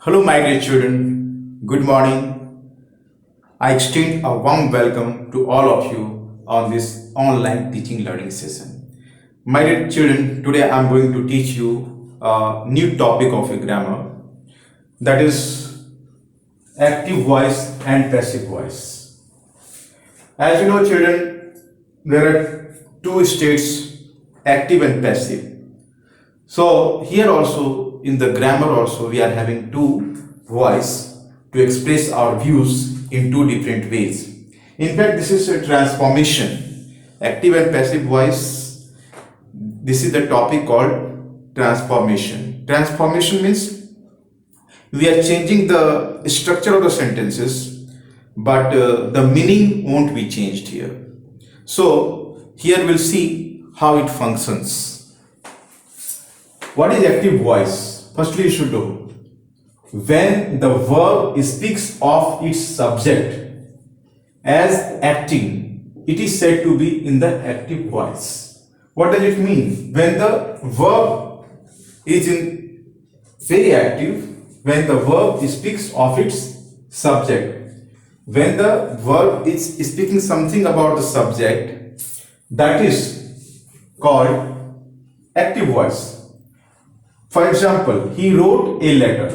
Hello, my dear children. Good morning. I extend a warm welcome to all of you on this online teaching learning session. My dear children, today I am going to teach you a new topic of a grammar, that is active voice and passive voice. As you know, children, there are two states, active and passive. So here also in the grammar also we are having two voice to express our views in two different ways. In fact, this is a transformation. Active and passive voice. This is the topic called transformation. Transformation means we are changing the structure of the sentences, but the meaning won't be changed here. So here we'll see how it functions. What is active voice? Firstly, you should know. When the verb speaks of its subject as acting, it is said to be in the active voice. What does it mean? When the verb is in very active, when the verb speaks of its subject, when the verb is speaking something about the subject, that is called active voice. For example, he wrote a letter.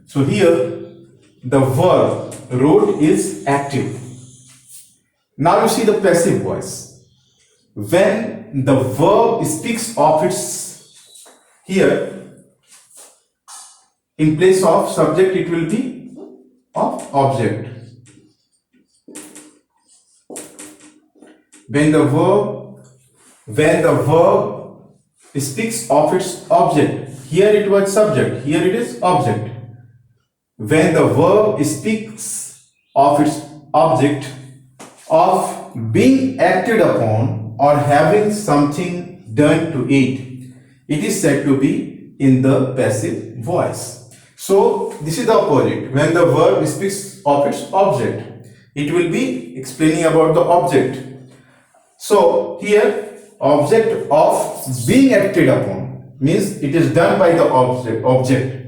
So here the verb wrote is active. Now you see the passive voice. When the verb speaks of its, here in place of subject it will be of object. When the verb speaks of its object, here it was subject, here it is object. When the verb speaks of its object of being acted upon or having something done to it, it is said to be in the passive voice. So this is the opposite. When the verb speaks of its object, it will be explaining about the object. So here object of being acted upon means it is done by the object.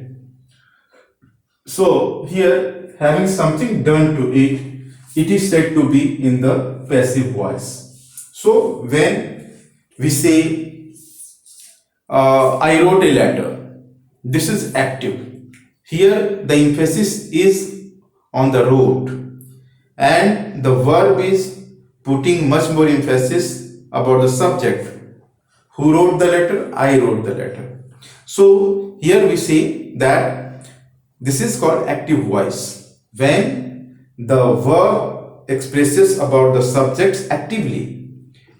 So here having something done to it, it is said to be in the passive voice. So when we say I wrote a letter, this is active. Here the emphasis is on the wrote, and the verb is putting much more emphasis about the subject. Who wrote the letter? I wrote the letter. So here we say that this is called active voice. When the verb expresses about the subjects actively.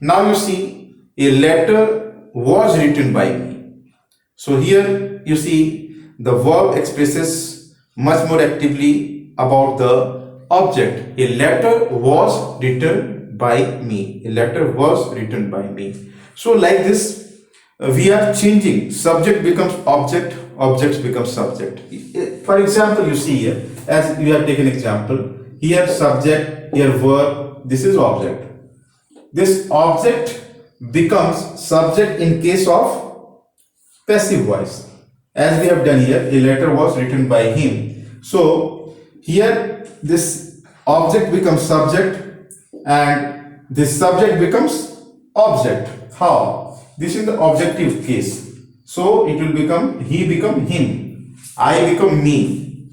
Now you see a letter was written by me. So here you see the verb expresses much more actively about the object. A letter was written by me. A letter was written by me. So like this, we are changing. Subject becomes object, objects become subject. For example, you see here, as you have taken example, here subject, here verb, this is object. This object becomes subject in case of passive voice. As we have done here, a letter was written by him. So here this object becomes subject and this subject becomes object. How? This is the objective case. So it will become he become him, I become me,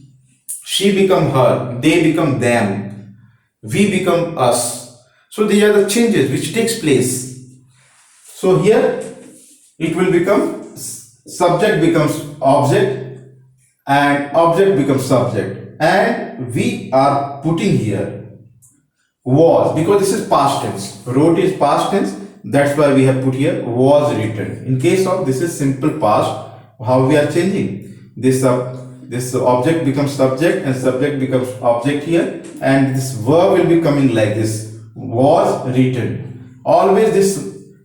she become her, they become them, we become us. So these are the changes which takes place. So here it will become subject becomes object and object becomes subject, and we are putting here was, because this is past tense. Wrote is past tense, that's why we have put here was written. In case of this is simple past, how we are changing this object becomes subject and subject becomes object here, and this verb will be coming like this, was written. Always this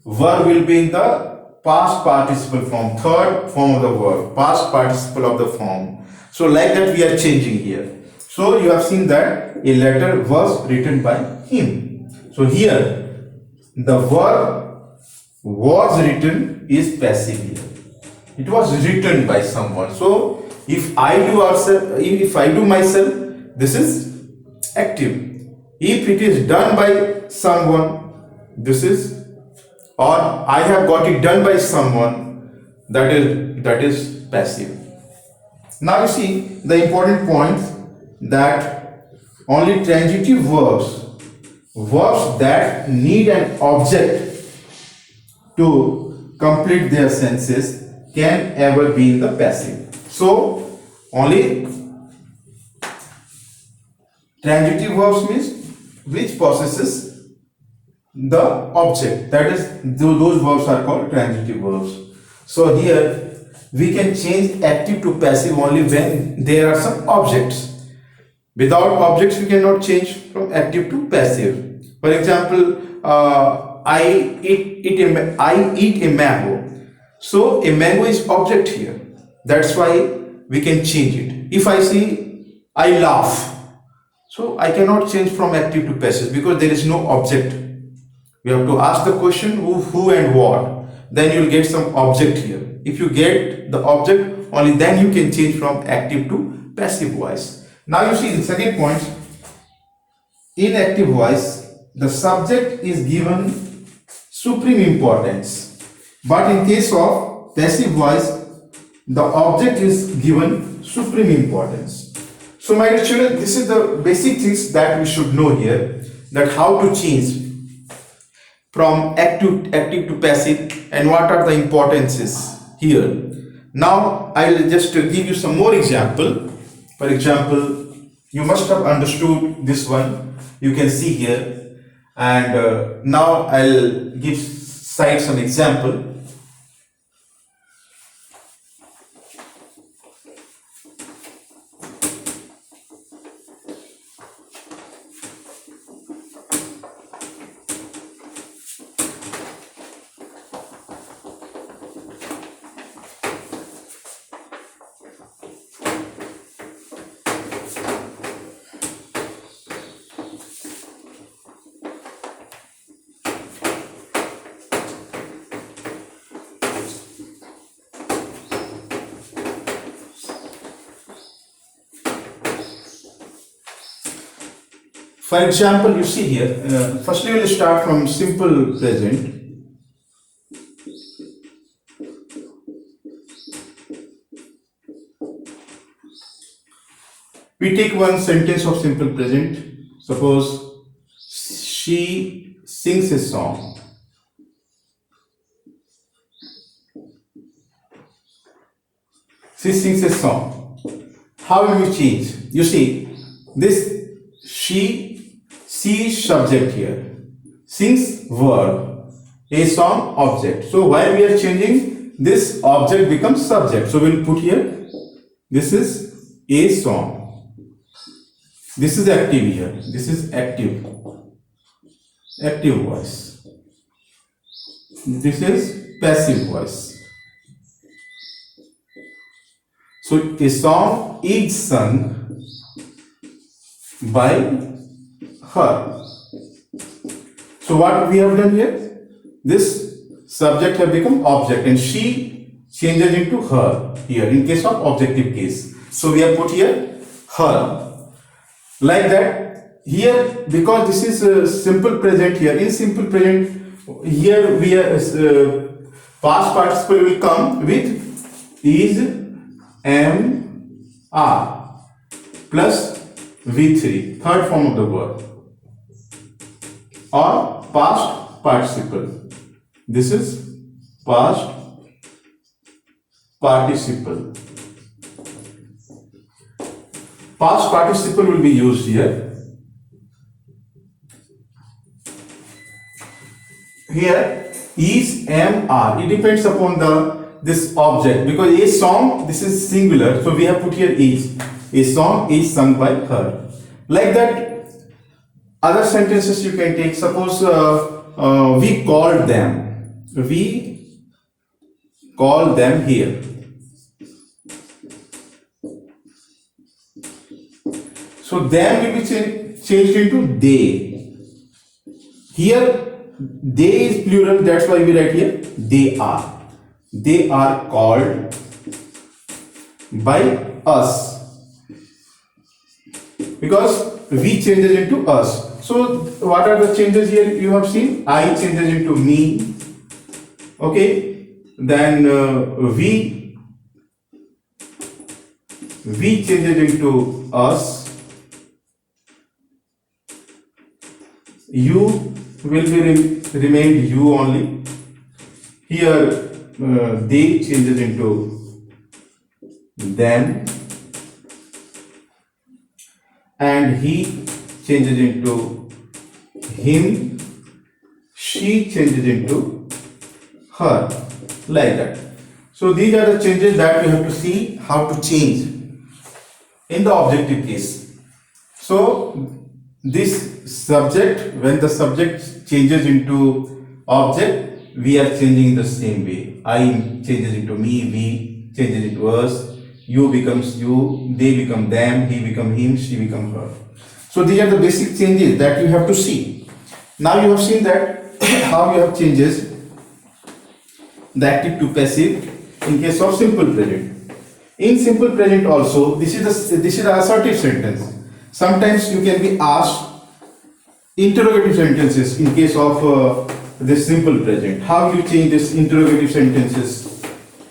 verb will be in the past participle form, third form of the verb, past participle of the form. So like that we are changing here. So you have seen that a letter was written by him. So here the verb was written is passive here. It was written by someone. So If I do ourselves, if I do myself, this is active. If it is done by someone, this is, or I have got it done by someone, that is passive. Now you see the important point that only transitive verbs, verbs that need an object to complete their senses, can ever be in the passive. So only transitive verbs means which possesses the object, that is those verbs are called transitive verbs. So here we can change active to passive only when there are some objects. Without objects we cannot change from active to passive. For example, I eat a mango. So a mango is object here. That's why we can change it. If I say I laugh, so I cannot change from active to passive because there is no object. We have to ask the question who and what. Then you will get some object here. If you get the object, only then you can change from active to passive voice. Now you see the second point. In active voice, the subject is given supreme importance. But in case of passive voice, the object is given supreme importance. So my dear children, this is the basic things that we should know here, that how to change from active to passive and what are the importances here. Now I will just give you some more example. For example, you must have understood this one. You can see here, and now I'll cite some example. For example, you see here, firstly we will start from simple present. We take one sentence of simple present. Suppose she sings a song. She sings a song. How will we change? You see, this she is subject here, sings verb, a song object. So while we are changing, this object becomes subject. So we'll put here, this is a song. This is active here. This is active voice. This is passive voice. So a song is sung by her. So what we have done here, this subject have become object and she changes into her here in case of objective case. So we have put here her. Like that here, because this is simple present here, in simple present here we are past participle will come with is, am, are plus V3, third form of the verb, or past participle. This is past participle. Past participle will be used here. Here is, am, are. It depends upon this object, because a song, this is singular, so we have put here is. A song is sung by her. Like that, other sentences you can take. Suppose we called them. We call them here. So them will be changed into they. Here they is plural, that's why we write here they are. They are called by us, because we changes into us. So what are the changes here? You have seen I changes into me. Okay, then we changes into us. You will be remained you only. Here they changes into them, and he changes into him. She changes into her, like that. So these are the changes that we have to see how to change in the objective case. So this subject, when the subject changes into object, we are changing in the same way. I changes into me, we changes into us, you becomes you, they become them, he become him, she become her. So these are the basic changes that you have to see. Now you have seen that how you have changes the active to passive in case of simple present. In simple present also, this is an assertive sentence. Sometimes you can be asked interrogative sentences in case of this simple present. How you change this interrogative sentences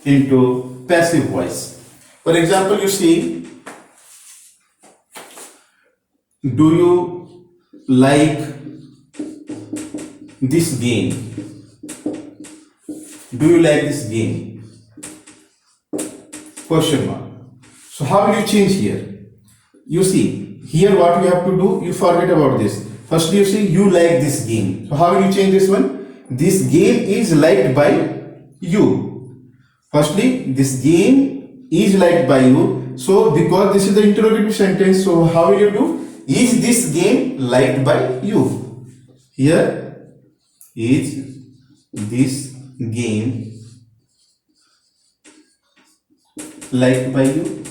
into passive voice? For example, you see, do you like this game? Do you like this game? Question mark. So how will you change here? You see, here what you have to do, you forget about this. First you see, you like this game. So how will you change this one? This game is liked by you. Firstly, this game is liked by you. So because this is the interrogative sentence, so how will you do? Is this game liked by you? Here, is this game liked by you?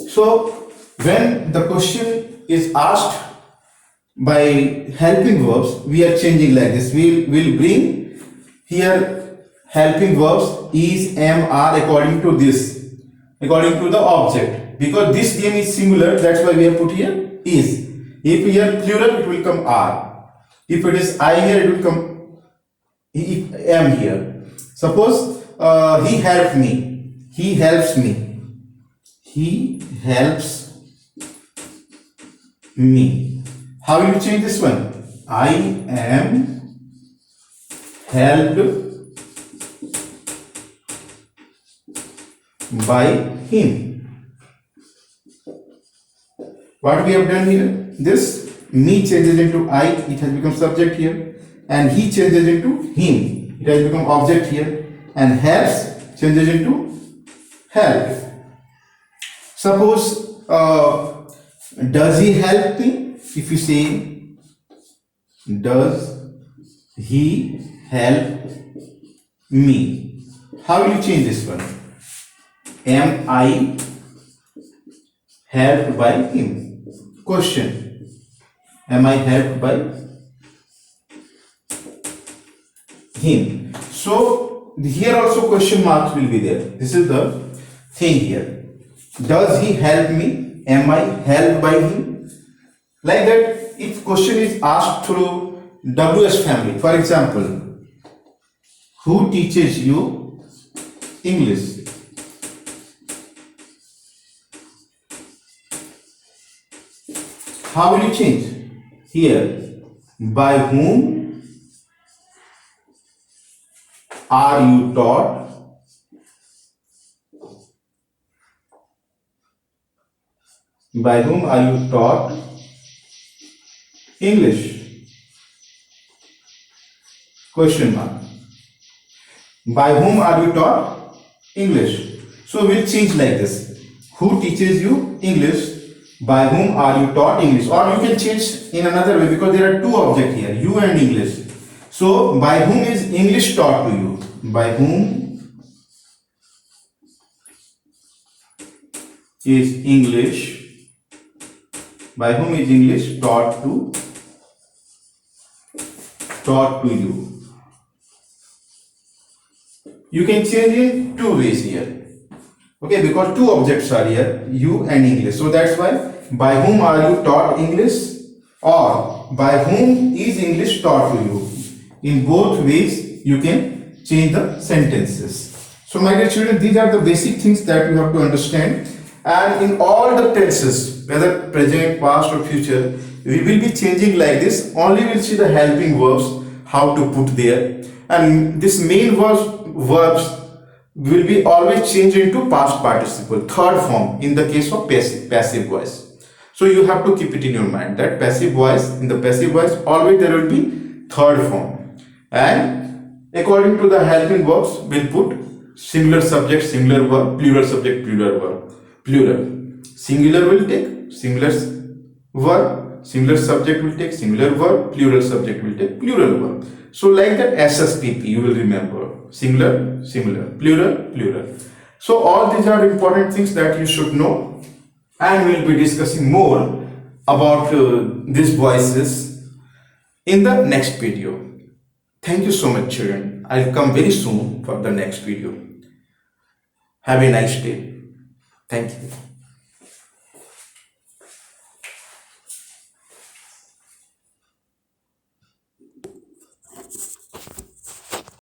So when the question is asked by helping verbs, we are changing like this. We will bring here helping verbs is, am, are according to this, according to the object. Because this game is singular, that's why we have put here is. If here plural, it will come are. If it is I here, it will come am here. Suppose he helped me. He helps me. He helps me. How will you change this one? I am helped by him. What we have done here? This me changes into I, it has become subject here, and he changes into him, it has become object here, and helps changes into help. Suppose does he help me? If you say does he help me, how will you change this one? Am I helped by him? Question. Am I helped by him? So here also question marks will be there. This is the thing here. Does he help me? Am I helped by him? Like that, if question is asked through WS family, for example, who teaches you English? How will you change? Here, by whom are you taught? By whom are you taught English? Question mark. By whom are you taught English? So we'll change like this. Who teaches you English? By whom are you taught English? Or you can change in another way, because there are two objects here, you and English. So by whom is English taught to you? By whom is English? By whom is English taught to you? you can change in two ways here. Okay, because two objects are here, you and English. So that's why, by whom are you taught English, or by whom is English taught to you. In both ways you can change the sentences. So my dear children, these are the basic things that you have to understand. And in all the tenses, whether present, past or future, we will be changing like this. Only we'll see the helping verbs, how to put there. And this main verbs will be always changed into past participle, third form in the case of passive voice. So you have to keep it in your mind that passive voice, in the passive voice always there will be third form, and according to the helping verbs we'll put singular subject, singular verb, plural subject, plural verb, plural. Singular will take singular verb, singular subject will take singular verb, plural subject will take plural verb. So like that SSPP you will remember, singular, singular, plural, plural. So all these are important things that you should know, and we will be discussing more about these voices in the next video. Thank you so much children. I'll come very soon for the next video. Have a nice day. Thank you.